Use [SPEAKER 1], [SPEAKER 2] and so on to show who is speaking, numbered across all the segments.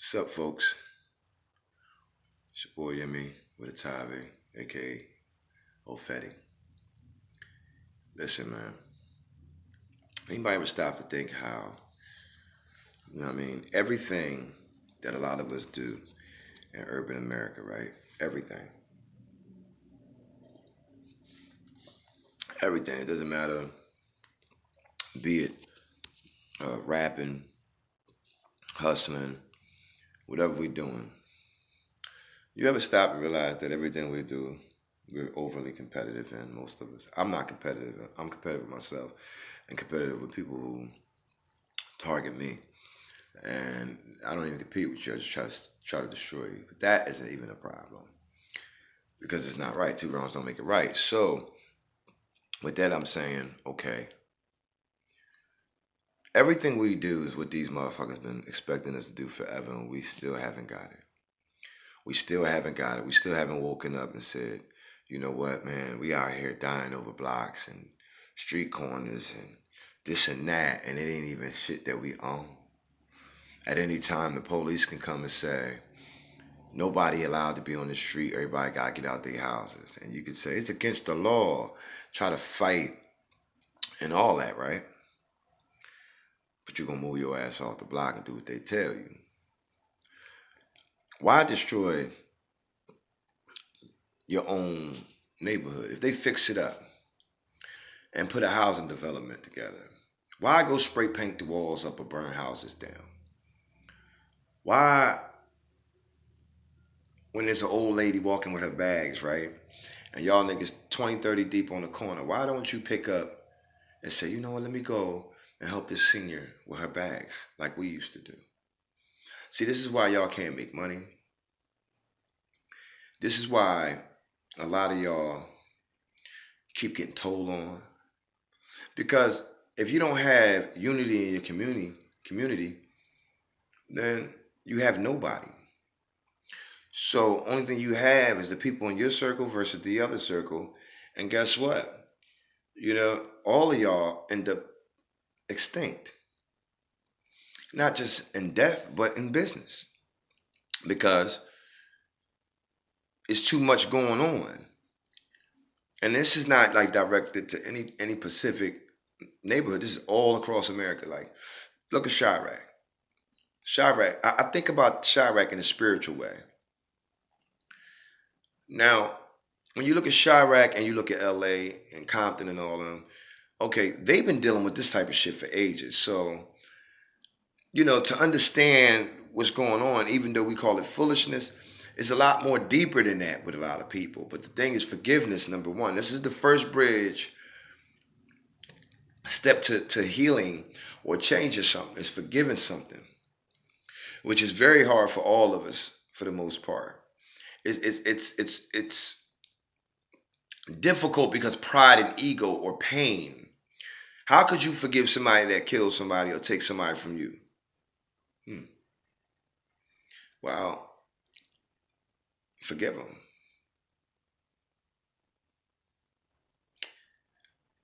[SPEAKER 1] What's up, folks? It's your boy Yemé WitItavé, aka Ofetti. Listen, man. Anybody ever stop to think how, everything that a lot of us do in urban America, right? Everything. Everything. It doesn't matter, be it rapping, hustling, whatever we're doing. You ever stop and realize that everything we do, we're overly competitive in, most of us. I'm not competitive. I'm competitive with myself and competitive with people who target me. And I don't even compete with you. I just try to destroy you. But that isn't even a problem because it's not right. Two wrongs don't make it right. So with that, I'm saying, okay, everything we do is what these motherfuckers been expecting us to do forever, and we still haven't got it. We still haven't got it. We still haven't woken up and said, you know what, man, we out here dying over blocks and street corners and this and that, and it ain't even shit that we own. At any time, the police can come and say, nobody allowed to be on the street. Everybody got to get out their houses. And you could say, it's against the law. Try to fight and all that, right? But you're going to move your ass off the block and do what they tell you. Why destroy your own neighborhood? If they fix it up and put a housing development together, why go spray paint the walls up or burn houses down? Why, when there's an old lady walking with her bags, right? And y'all niggas 20, 30 deep on the corner, why don't you pick up and say, you know what, let me go and help this senior with her bags like we used to do? See, this is why y'all can't make money. This is why a lot of y'all keep getting told on. Because if you don't have unity in your community, then you have nobody. So only thing you have is the people in your circle versus the other circle. And guess what? All of y'all end up extinct. Not just in death, but in business. Because it's too much going on. And this is not like directed to any specific neighborhood. This is all across America. Like, look at Chirac. Chirac, I think about Chirac in a spiritual way. Now, when you look at Chirac and you look at LA and Compton and all of them, okay, they've been dealing with this type of shit for ages. So, to understand what's going on, even though we call it foolishness, is a lot more deeper than that with a lot of people. But the thing is forgiveness, number one. This is the first bridge step to healing or changing something. It's forgiving something, which is very hard for all of us for the most part. It's difficult because pride and ego or pain. How could you forgive somebody that killed somebody or take somebody from you? Well, forgive them.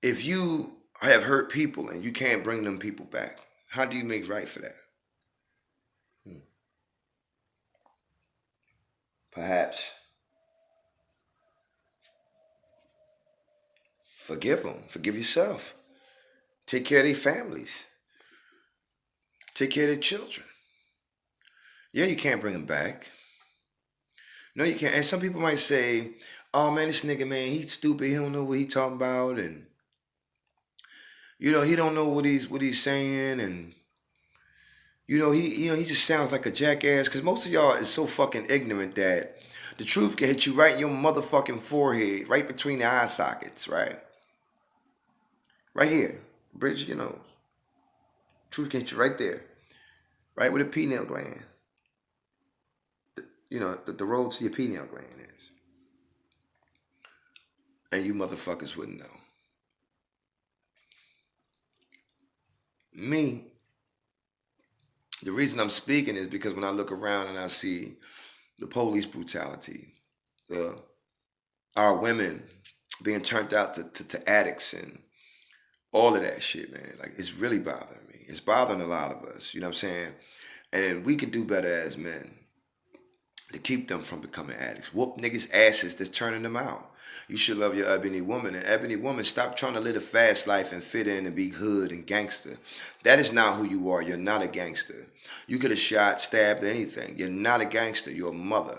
[SPEAKER 1] If you have hurt people and you can't bring them people back, how do you make right for that? Perhaps forgive them. Forgive yourself. Take care of their families. Take care of their children. Yeah, you can't bring them back. No, you can't. And some people might say, oh man, this nigga, man, he's stupid. He don't know what he talking about. And, he don't know what he's saying. And, he just sounds like a jackass. Because most of y'all is so fucking ignorant that the truth can hit you right in your motherfucking forehead, right between the eye sockets, right? Right here, bridge of your nose. Truth can hit you right there, right where the pineal gland. The road to your pineal gland is. And you motherfuckers wouldn't know. Me, the reason I'm speaking is because when I look around and I see the police brutality, our women being turned out to addicts and all of that shit, man. Like, it's really bothering me. It's bothering a lot of us, you know what I'm saying? And we could do better as men to keep them from becoming addicts. Whoop niggas' asses that's turning them out. You should love your ebony woman. And ebony woman, stop trying to live a fast life and fit in and be hood and gangster. That is not who you are. You're not a gangster. You could have shot, stabbed, anything. You're not a gangster. You're a mother.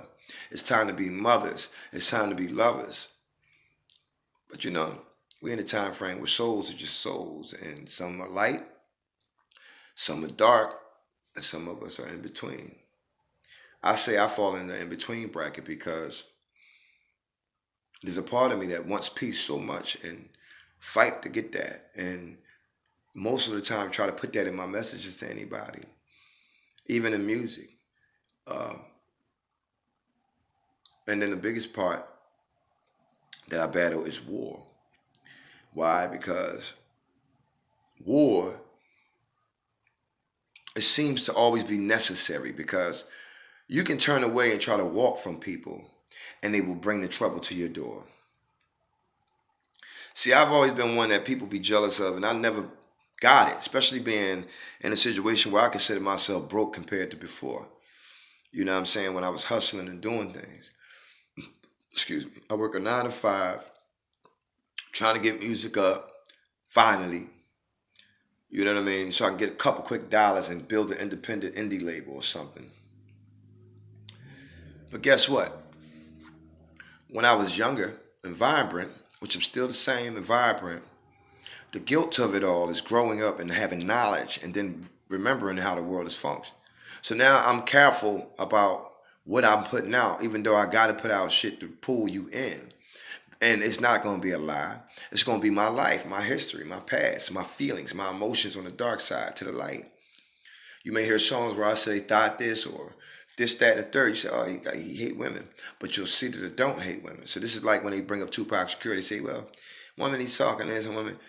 [SPEAKER 1] It's time to be mothers. It's time to be lovers. But you know, we're in a time frame where souls are just souls. And some are light, some are dark, and some of us are in between. I say I fall in the in between bracket because there's a part of me that wants peace so much and fight to get that. And most of the time, try to put that in my messages to anybody, even in music. Uh, and then the biggest part that I battle is war. Why? Because war, it seems to always be necessary because you can turn away and try to walk from people and they will bring the trouble to your door. See, I've always been one that people be jealous of, and I never got it, especially being in a situation where I consider myself broke compared to before. You know what I'm saying? When I was hustling and doing things. Excuse me. I work a 9 to 5, trying to get music up, finally. You know what I mean? So I can get a couple quick dollars and build an independent indie label or something. But guess what? When I was younger and vibrant, which I'm still the same and vibrant, the guilt of it all is growing up and having knowledge and then remembering how the world is functioning. So now I'm careful about what I'm putting out, even though I got to put out shit to pull you in. And it's not going to be a lie. It's going to be my life, my history, my past, my feelings, my emotions on the dark side to the light. You may hear songs where I say, thought this or this, that, and the third. You say, oh, he hate women. But you'll see that I don't hate women. So this is like when they bring up Tupac Shakur, they say, well, women he's talking, there's a woman.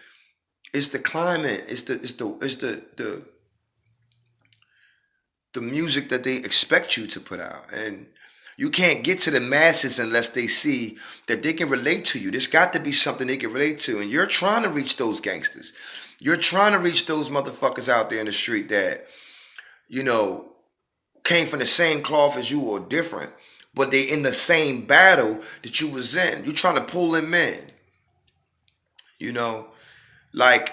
[SPEAKER 1] It's the climate. It's the music that they expect you to put out. And you can't get to the masses unless they see that they can relate to you. There's got to be something they can relate to. And you're trying to reach those gangsters. You're trying to reach those motherfuckers out there in the street that, you know, came from the same cloth as you or different, but they in the same battle that you was in. You're trying to pull them in. You know, like,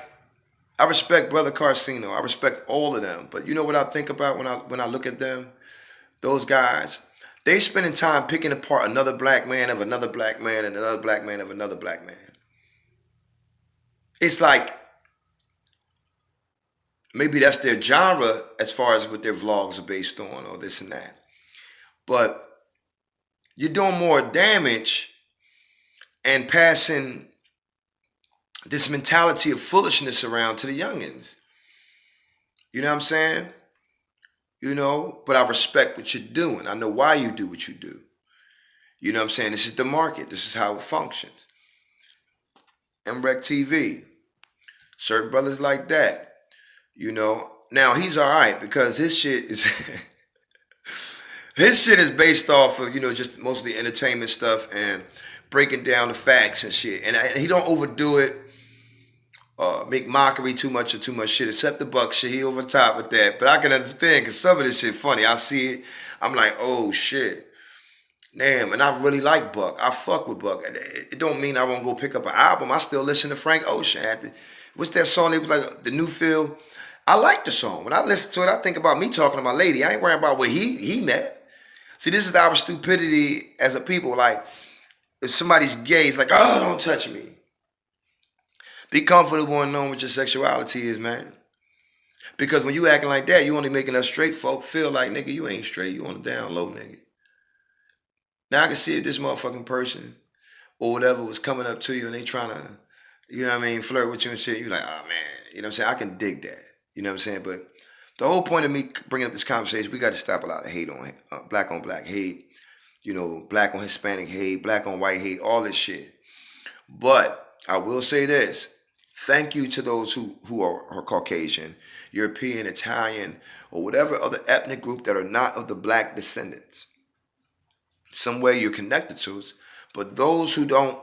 [SPEAKER 1] I respect Brother Carcino. I respect all of them. But you know what I think about when I look at them? Those guys, they spending time picking apart another black man of another black man and another black man of another black man. It's like maybe that's their genre as far as what their vlogs are based on or this and that. But you're doing more damage and passing this mentality of foolishness around to the youngins. You know what I'm saying? You know, but I respect what you're doing. I know why you do what you do. You know what I'm saying? This is the market. This is how it functions. MREC TV. Certain brothers like that. You know. Now, he's all right because his shit is... his shit is based off of, you know, just mostly entertainment stuff and breaking down the facts and shit. And he don't overdo it. Make mockery too much shit, except the Buck shit. He over the top with that. But I can understand because some of this shit funny. I see it. I'm like, oh shit. Damn, and I really like Buck. I fuck with Buck. It don't mean I won't go pick up an album. I still listen to Frank Ocean. What's that song? It was like The New Feel. I like the song. When I listen to it, I think about me talking to my lady. I ain't worrying about what he met. See, this is our stupidity as a people. Like, if somebody's gay, it's like, oh, don't touch me. Be comfortable and knowing what your sexuality is, man. Because when you acting like that, you only making us straight folk feel like, nigga, you ain't straight. You on the down low, nigga. Now I can see if this motherfucking person or whatever was coming up to you and they trying to, you know what I mean, flirt with you and shit. You like, oh, man. You know what I'm saying? I can dig that. You know what I'm saying? But the whole point of me bringing up this conversation, we got to stop a lot of hate on black hate, you know, black on Hispanic hate, black on white hate, all this shit. But I will say this. Thank you to those who are Caucasian, European, Italian, or whatever other ethnic group that are not of the black descendants. Some way you're connected to us. But those who don't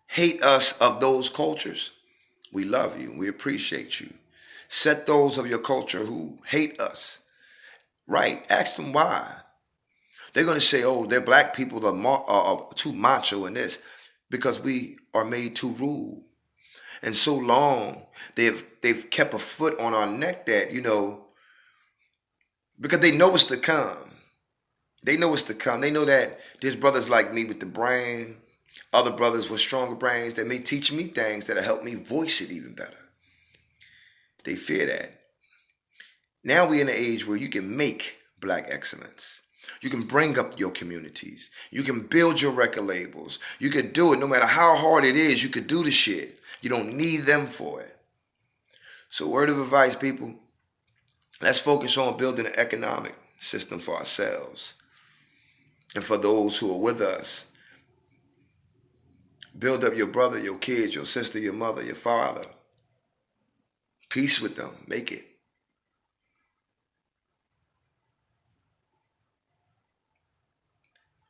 [SPEAKER 1] hate us of those cultures, we love you. We appreciate you. Set those of your culture who hate us Right. Ask them why. They're going to say, oh, they're black people are too macho in this because we are made to rule. And so long they've kept a foot on our neck that, because they know what's to come. They know what's to come. They know that there's brothers like me with the brain, other brothers with stronger brains that may teach me things that'll help me voice it even better. They fear that. Now we're in an age where you can make black excellence. You can bring up your communities. You can build your record labels. You could do it no matter how hard it is. You could do the shit. You don't need them for it. So word of advice, people, let's focus on building an economic system for ourselves and for those who are with us. Build up your brother, your kids, your sister, your mother, your father. Peace with them. Make it.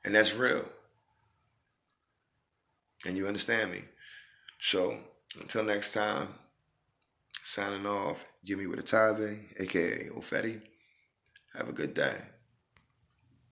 [SPEAKER 1] And that's real. And you understand me. So until next time, signing off, Yemé WitItavé, aka Ofetti. Have a good day.